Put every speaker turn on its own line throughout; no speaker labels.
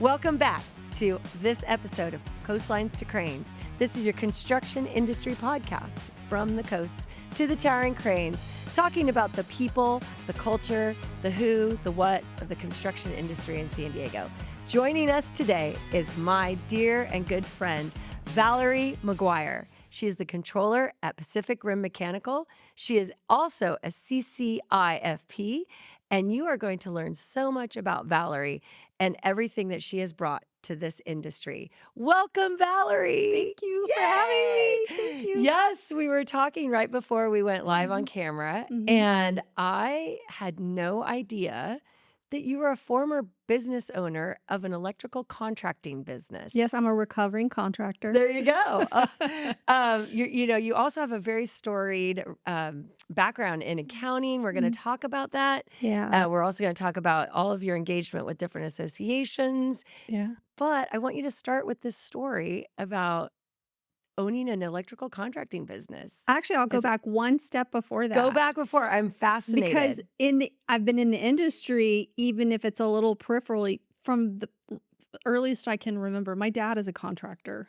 Welcome back to this episode of Coastlines to Cranes. This is your construction industry podcast from the coast to the towering cranes, talking about the people, the culture, the who, the what of the construction industry in San Diego. Joining us today is my dear and good friend, Valerie McGuire. She is the controller at Pacific Rim Mechanical. She is also a CCIFP, and you are going to learn so much about Valerie and everything that she has brought to this industry. Welcome, Valerie.
Thank you for having me. Thank you.
Yes, we were talking right before we went live on camera, and I had no idea that you were a former business owner of an electrical contracting business.
Yes, I'm a recovering contractor.
There you go. You also have a very storied background in accounting. We're going to talk about that.
Yeah.
We're also going to talk about all of your engagement with different associations.
Yeah.
But I want you to start with this story about owning an electrical contracting business.
Actually, I'll go back one step before that.
Go back before. I'm fascinated.
Because I've been in the industry, even if it's a little peripherally, from the earliest I can remember. My dad is a contractor.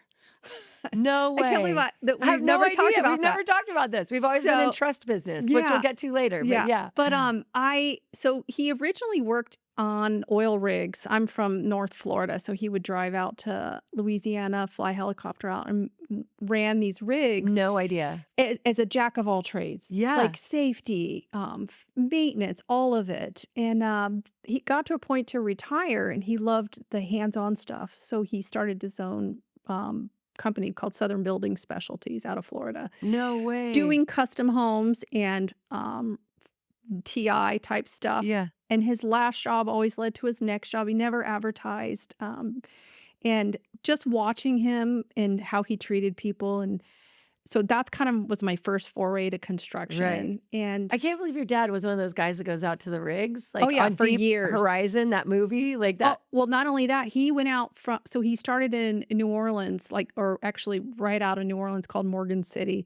No way.
I can't believe that
I have
we've never talked about
We've
that.
never talked about this. We've always been in trust business, which we'll get to later. But yeah.
But so he originally worked on oil rigs. I'm from North Florida, so he would drive out to Louisiana, fly helicopter out, and ran these rigs.
No idea.
As a jack of all trades.
Yeah.
Like safety, maintenance, all of it. And he got to a point to retire, and he loved the hands-on stuff. So he started his own company called Southern Building Specialties out of Florida.
No way.
Doing custom homes and TI type stuff.
Yeah.
And his last job always led to his next job. He never advertised. And just watching him and how he treated people. And so that's kind of was my first foray to construction.
Right.
And
I can't believe your dad was one of those guys that goes out to the rigs. Like on
for
Deep
years.
Horizon, that movie, like that.
Well, not only that, he went out so he started in New Orleans, or actually right out of New Orleans, called Morgan City.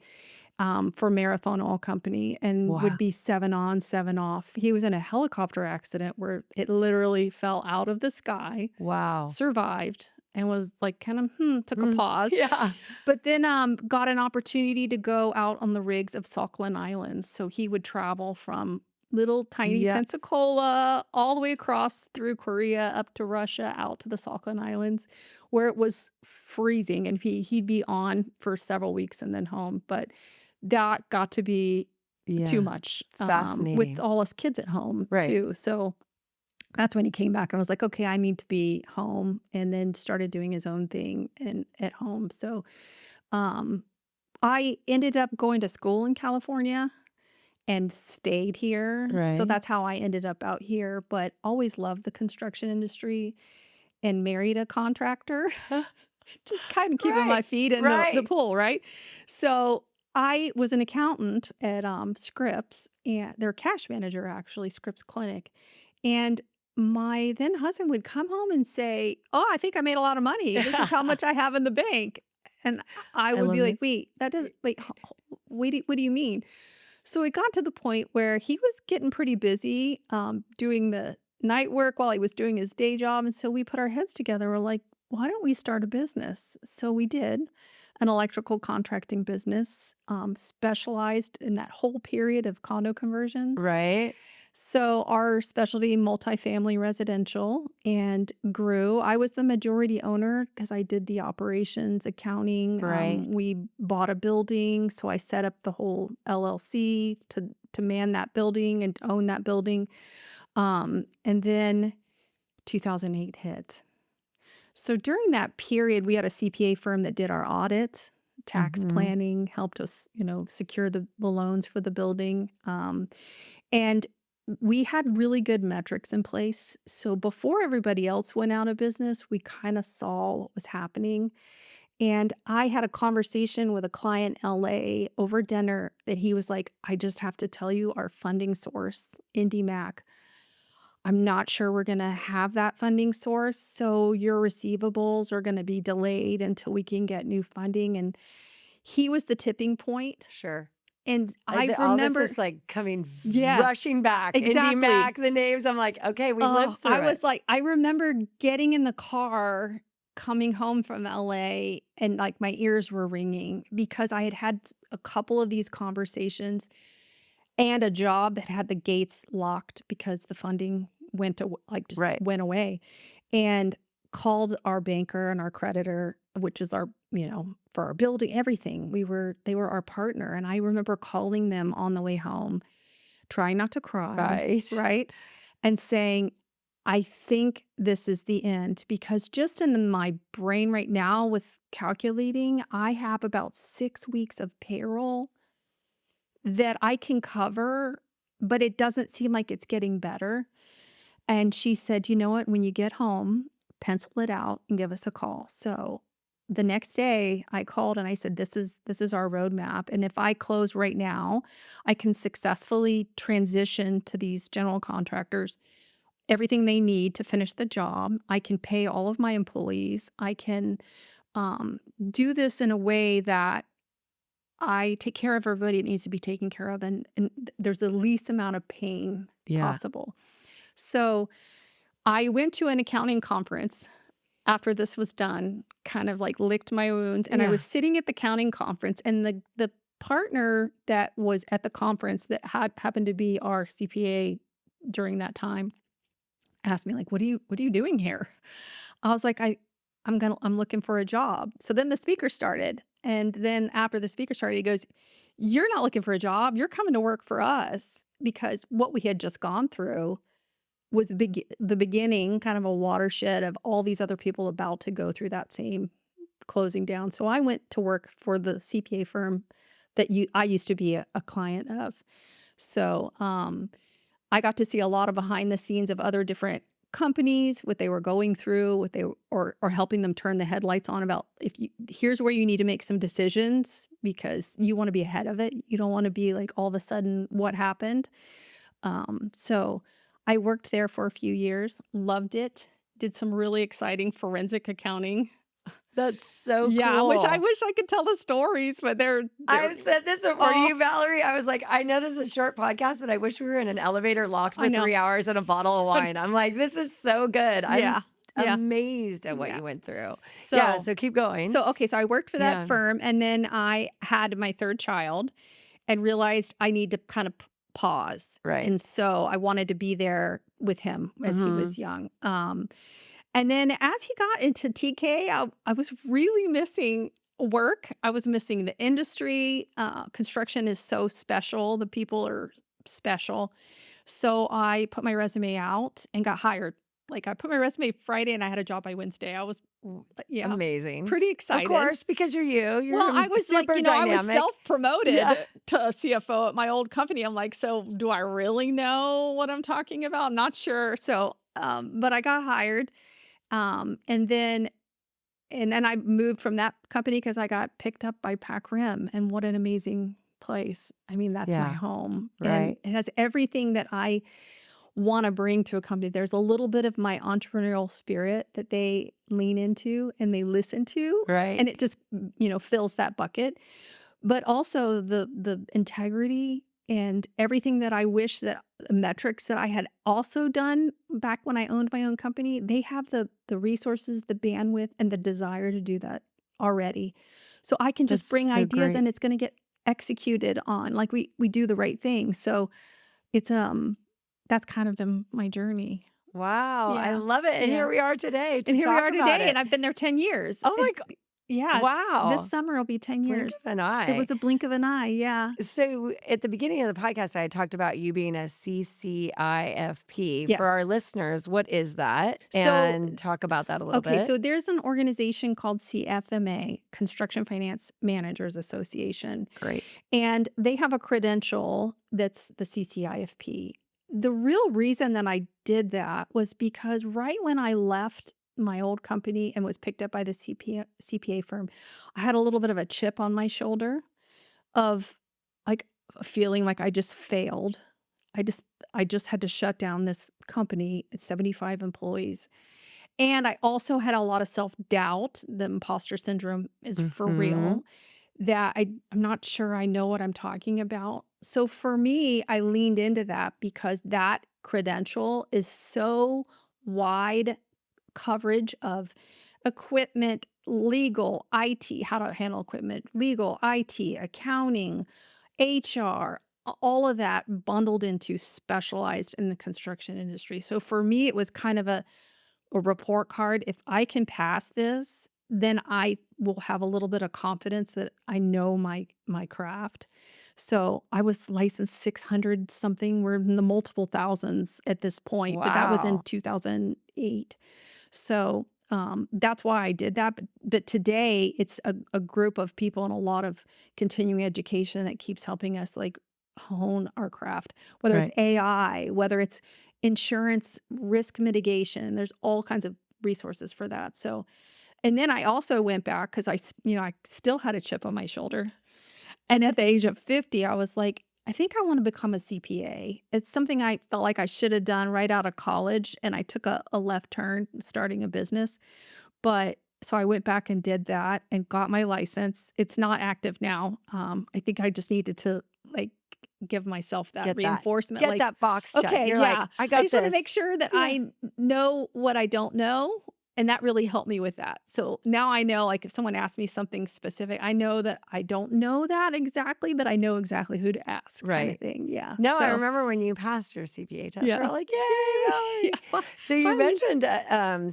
For Marathon Oil Company, and would be 7 on, 7 off. He was in a helicopter accident where it literally fell out of the sky.
Wow.
Survived and was like kind of took a pause.
Yeah.
But then got an opportunity to go out on the rigs of Falkland Islands. So he would travel from little tiny Pensacola all the way across through Korea up to Russia out to the Falkland Islands, where it was freezing, and he'd be on for several weeks and then home. But that got to be too much.
Fascinating.
With all us kids at home too. So that's when he came back. I was like, okay, I need to be home, and then started doing his own thing at home. So I ended up going to school in California and stayed here.
Right.
So that's how I ended up out here, but always loved the construction industry and married a contractor. Just kind of keeping my feet in the pool, right? So I was an accountant at Scripps, and their cash manager, actually, Scripps Clinic. And my then husband would come home and say, "Oh, I think I made a lot of money. This is how much I have in the bank." And I would be like, "Wait, what do you mean?" So it got to the point where he was getting pretty busy doing the night work while he was doing his day job. And so we put our heads together. We're like, why don't we start a business? So we did an electrical contracting business, specialized in that whole period of condo conversions.
Right.
So our specialty, multifamily residential, and grew. I was the majority owner because I did the operations, accounting.
Right.
We bought a building, so I set up the whole LLC to man that building and to own that building. And then 2008 hit. So during that period, we had a CPA firm that did our audit, tax planning, helped us, secure the loans for the building. And we had really good metrics in place. So before everybody else went out of business, we kind of saw what was happening. And I had a conversation with a client in LA over dinner that he was like, I just have to tell you, our funding source, IndyMac, I'm not sure we're going to have that funding source. So your receivables are going to be delayed until we can get new funding. And he was the tipping point.
Sure.
And I
all this
remember,
is like coming
yes,
rushing back. Indy
exactly.
Mac, the names. I'm like, okay, we lived through
I
it.
was like, I remember getting in the car coming home from LA and like my ears were ringing because I had had a couple of these conversations and a job that had the gates locked because the funding just
Right.
went away, and called our banker and our creditor, which was our, for our building, everything. They were our partner. And I remember calling them on the way home, trying not to cry, right? And saying, I think this is the end, because just in my brain right now with calculating, I have about 6 weeks of payroll that I can cover, but it doesn't seem like it's getting better. And she said, you know what, when you get home, pencil it out and give us a call. So the next day I called and I said, this is our roadmap. And if I close right now, I can successfully transition to these general contractors everything they need to finish the job. I can pay all of my employees. I can do this in a way that I take care of everybody that needs to be taken care of, and there's the least amount of pain possible. So I went to an accounting conference after this was done, kind of like licked my wounds, and I was sitting at the accounting conference, and the partner that was at the conference that happened to be our CPA during that time asked me, like, what are you doing here? I was like, I'm looking for a job. So then the speaker started. And then after the speaker started, he goes, you're not looking for a job. You're coming to work for us, because what we had just gone through was the beginning, kind of a watershed of all these other people about to go through that same closing down. So I went to work for the CPA firm that I used to be a client of. So I got to see a lot of behind the scenes of other different companies, what they were going through, or helping them turn the headlights on about, here's where you need to make some decisions because you want to be ahead of it. You don't want to be like all of a sudden what happened. So I worked there for a few years, loved it, did some really exciting forensic accounting.
That's so cool.
Yeah, I wish I could tell the stories, but
I've said this before to you, Valerie. I was like, I know this is a short podcast, but I wish we were in an elevator locked for 3 hours and a bottle of wine. I'm like, this is so good. I'm amazed at what you went through. So keep going.
So I worked for that firm, and then I had my third child and realized I need to kind of pause.
Right.
And so I wanted to be there with him as he was young. And then as he got into TK, I was really missing work. I was missing the industry. Construction is so special. The people are special. So I put my resume out and got hired. Like, I put my resume Friday and I had a job by Wednesday. I was
amazing.
Pretty excited.
Of course, because you're you. You're
I was
super
like,
dynamic.
I was self-promoted to a CFO at my old company. I'm like, so do I really know what I'm talking about? I'm not sure. So, but I got hired. And then I moved from that company because I got picked up by Pac Rim, and what an amazing place. I mean, that's my home.
Right.
And it has everything that I want to bring to a company. There's a little bit of my entrepreneurial spirit that they lean into and they listen to.
Right.
And it just, fills that bucket. But also the integrity and everything that I wish that metrics that I had also done back when I owned my own company, they have the resources, the bandwidth, and the desire to do that already. So I can just bring ideas and it's going to get executed on, like we do the right thing. So it's that's kind of been my journey.
Wow. I love it. And here we are today
and I've been there 10 years.
Oh my God.
Yeah.
Wow.
This summer will be 10 years.
Blink of an eye.
It was a blink of an eye. Yeah.
So at the beginning of the podcast, I talked about you being a CCIFP.
Yes.
For our listeners, what is that? And talk about that a little bit.
Okay. So there's an organization called CFMA, Construction Finance Managers Association.
Great.
And they have a credential that's the CCIFP. The real reason that I did that was because right when I left my old company and was picked up by the CPA firm, I had a little bit of a chip on my shoulder of like feeling like I just failed. I just had to shut down this company at 75 employees. And I also had a lot of self-doubt. The imposter syndrome is for real. that I'm not sure I know what I'm talking about. So for me, I leaned into that because that credential is so wide coverage of equipment, legal, IT, how to handle equipment, legal, IT, accounting, HR, all of that bundled into specialized in the construction industry. So for me, it was kind of a report card. If I can pass this, then I will have a little bit of confidence that I know my craft. So I was licensed 600 something. We're in the multiple thousands at this point, but that was in
Wow.
2008. So that's why I did that. But today it's a group of people and a lot of continuing education that keeps helping us like hone our craft, whether it's
Right.
AI, whether it's insurance risk mitigation. There's all kinds of resources for that. So, and then I also went back because I still had a chip on my shoulder. And at the age of 50, I was like, I think I want to become a CPA. It's something I felt like I should have done right out of college. And I took a left turn starting a business. But so I went back and did that and got my license. It's not active now. I think I just needed to like give myself that
Get that.
reinforcement.
Get
Like,
that box check.
okay,
You're like,
yeah,
I
I
got
just want to make
this.
sure that
Yeah.
I know what I don't know. And that really helped me with that. So now I know, like, if someone asks me something specific, I know that I don't know that exactly, but I know exactly who to ask, kind of
Right.
thing. Yeah.
No, I
So,
remember when you passed your CPA test, we're
yeah.
all like, yay,
Yay.
Valerie.
Yeah.
So you
Fun.
mentioned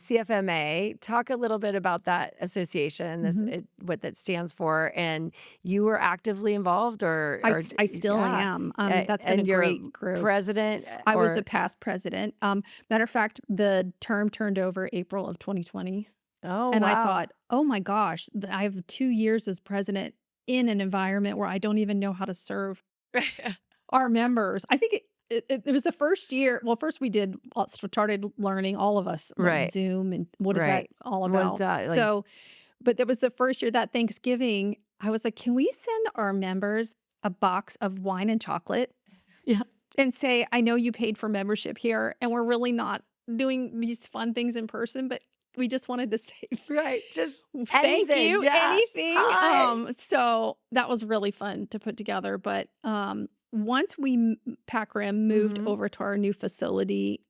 CFMA. Talk a little bit about that association,
Mhm.
what that stands for. And you were actively involved
I still
yeah.
am. That's been a
And you're a
great group.
president
I was the
or,
past president. Matter of fact, the term turned over April of 2020.
oh,
And I
wow.
thought, oh my gosh, I have 2 years as president in an environment where I don't even know how to serve our members. I think it was the first year. Well, first we started learning, all of us, what
Right.
Zoom and what is that
Right.
all
What is
about.
that? Like,
So, but that was the first year that Thanksgiving, I was like, can we send our members a box of wine and chocolate? Yeah. And say, I know you paid for membership here, and we're really not doing these fun things in person, but we just wanted to say
right. Just
thank
anything.
you,
Yeah.
anything.
Hi.
So that was really fun to put together. But once Pac Rim moved
Hmm.
over to our new facility,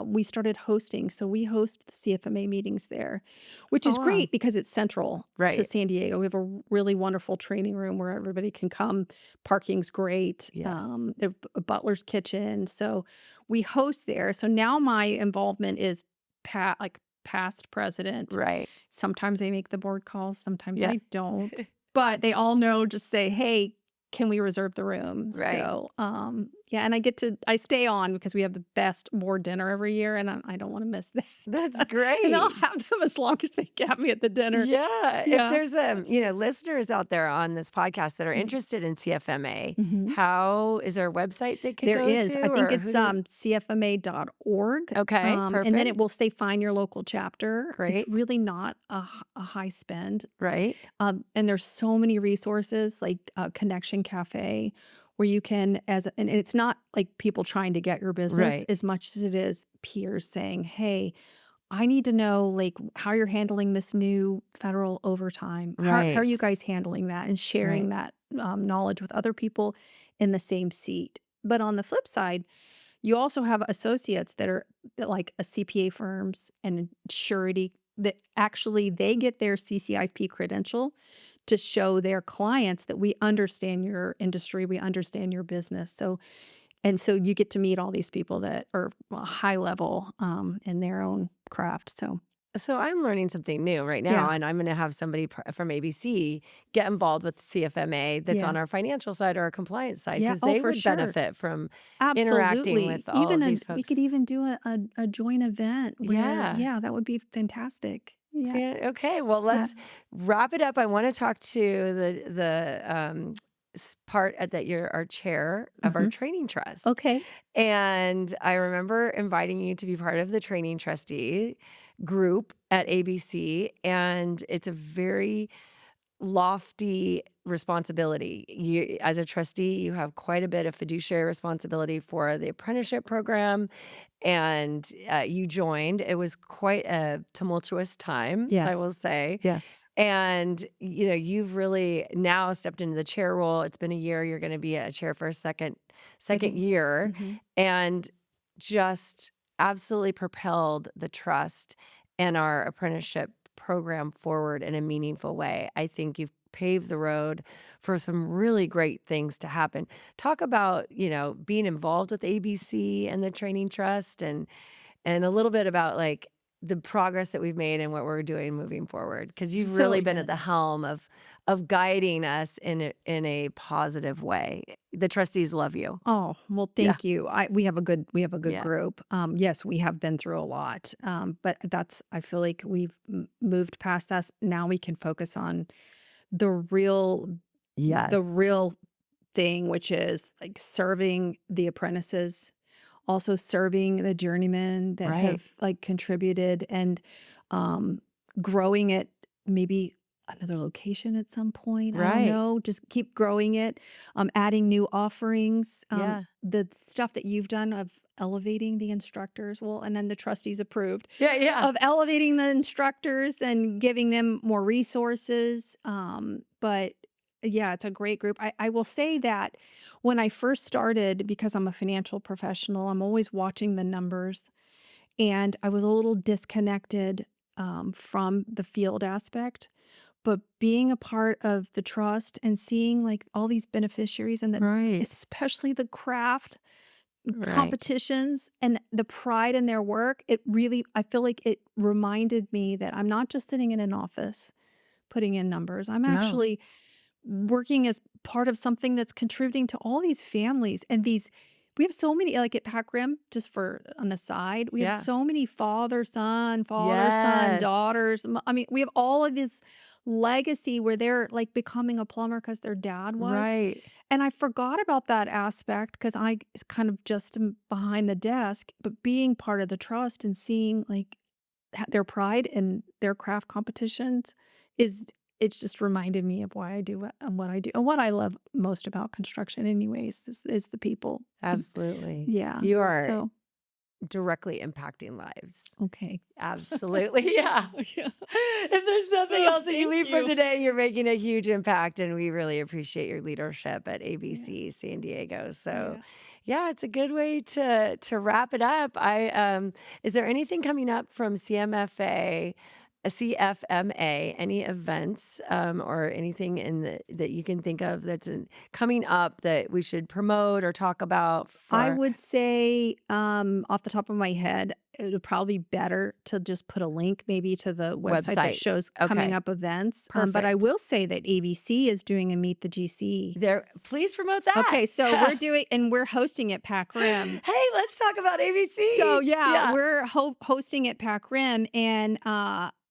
we started hosting. So we host the CFMA meetings there, which
Oh,
is
wow.
great because it's central to
Right.
San Diego. We have a really wonderful training room where everybody can come. Parking's great.
Yes.
They have a butler's kitchen. So we host there. So now my involvement is past president.
Right.
Sometimes I make the board calls, sometimes
Yeah.
I don't. But they all know, just say, "Hey, can we reserve the room?"
Right.
So, yeah, and I stay on because we have the best board dinner every year, and I don't want to miss that.
That's
And I'll
great.
have them as long as they have me at the dinner.
Yeah. If
Yeah.
there's listeners out there on this podcast that are
Mhm.
interested in CFMA,
Mhm.
how is there a website they could
There
go
is.
to
I think
or
it's
who does?
CFMA.org.
Okay,
And then it
perfect.
will say find your local chapter. It's
Great.
really not a high spend.
Right.
And there's so many resources like Connection Cafe where you can, and it's not like people trying to get your business
Right.
as much as it is peers saying, hey, I need to know like how you're handling this new federal overtime. How are
Right.
you guys handling that and sharing
Right.
that knowledge with other people in the same seat? But on the flip side, you also have associates that like a CPA firms and surety that actually they get their CCIFP credential to show their clients that we understand your industry, we understand your business. So you get to meet all these people that are high level in their own craft.
So I'm learning something new right now,
Yeah,
and I'm going to have somebody from ABC get involved with CFMA that's
yeah,
on our financial side or our compliance side
yeah.
because
Oh,
they
for
would
sure.
benefit from interacting
Absolutely.
with all
Even
of these
we could
folks.
even do a joint event where,
Yeah.
yeah, that would be fantastic. Yeah.
Okay, well,
Yeah.
let's wrap it up. I want to talk to the part that you're our chair of our
Mhm.
training trust,
Okay.
and I remember inviting you to be part of the training trustee group at ABC, and it's a very lofty responsibility. You, as a trustee, you have quite a bit of fiduciary responsibility for the apprenticeship program, and you joined. It was quite a tumultuous time, I will
Yes.
say.
Yes.
And, you've really now stepped into the chair role. It's been a year. You're going to be a chair for a second year, and just absolutely propelled the trust and our apprenticeship program forward in a meaningful way. I think you've paved the road for some really great things to happen. Talk about, being involved with ABC and the training trust, and a little bit about like the progress that we've made and what we're doing moving forward, because you've really been at the helm of guiding us in a positive way. The trustees love you.
Oh, well, thank you. We have a good
Yeah.
group. Yes, we have been through a lot. But I feel like we've moved past that. Now we can focus on the real
Yes.
thing, which is like serving the apprentices, also serving the journeymen that
Right.
have like contributed, and growing it, maybe another location at some point. I don't
Right.
know. Just keep growing it, adding new offerings.
Yeah.
The stuff that you've done of elevating the instructors, well, and then the trustees approved
Yeah.
of elevating the instructors and giving them more resources. But yeah, it's a great group. I will say that when I first started, because I'm a financial professional, I'm always watching the numbers, and I was a little disconnected from the field aspect. But being a part of the trust and seeing like all these beneficiaries, and
Right.
especially the craft
Right.
competitions and the pride in their work, I feel like it reminded me that I'm not just sitting in an office putting in numbers. I'm
No.
actually working as part of something that's contributing to all these families, and we have so many, like at Pac Rim, just for an aside, we have
Yeah.
so many father-son,
Yes.
daughters. I mean, we have all of this legacy where they're like becoming a plumber because their dad was.
Right.
And I forgot about that aspect because I kind of just am behind the desk, but being part of the trust and seeing like their pride in their craft competitions it's just reminded me of why I do what I do, and what I love most about construction anyways is the people.
Absolutely.
Yeah.
You are
So,
directly impacting lives.
okay.
Absolutely. Yeah.
Yeah.
If there's nothing else that you
Thank
leave from
you.
today, you're making a huge impact, and we really appreciate your leadership at ABC San Diego. So yeah, it's a good way to wrap it up. Is there anything coming up from CFMA, any events or anything that you can think of that's coming up that we should promote or talk about?
I would say, off the top of my head, it would probably be better to just put a link maybe to the website that shows coming
Okay.
up events. But I
Perfect.
will say that ABC is doing a Meet the GC.
There, please promote that.
Okay, so we're hosting at Pac Rim.
Hey, let's talk about ABC.
So we're hosting at Pac Rim, and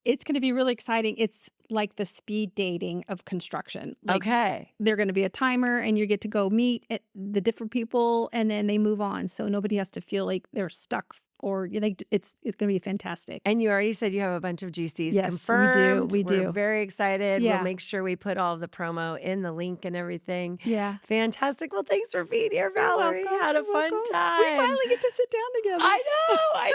it's going to be really exciting. It's like the speed dating of construction. Like,
Okay.
they're going to be a timer, and you get to go meet the different people, and then they move on. So nobody has to feel like they're stuck, or it's going to be fantastic.
And you already said you have a bunch of GCs
Yes,
confirmed.
we do.
We're very excited.
Yeah.
We'll make sure we put all of the promo in the link and everything.
Yeah.
Fantastic. Well, thanks for being here,
You're
Valerie.
welcome.
Had a
You're
fun
welcome.
time.
We finally get to sit down together.
I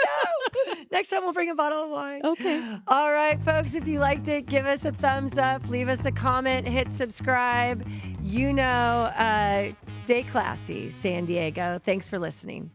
know. Next time we'll bring a bottle of wine.
Okay.
All right, folks, if you liked it, give us a thumbs up, leave us a comment, hit subscribe. Stay classy, San Diego. Thanks for listening.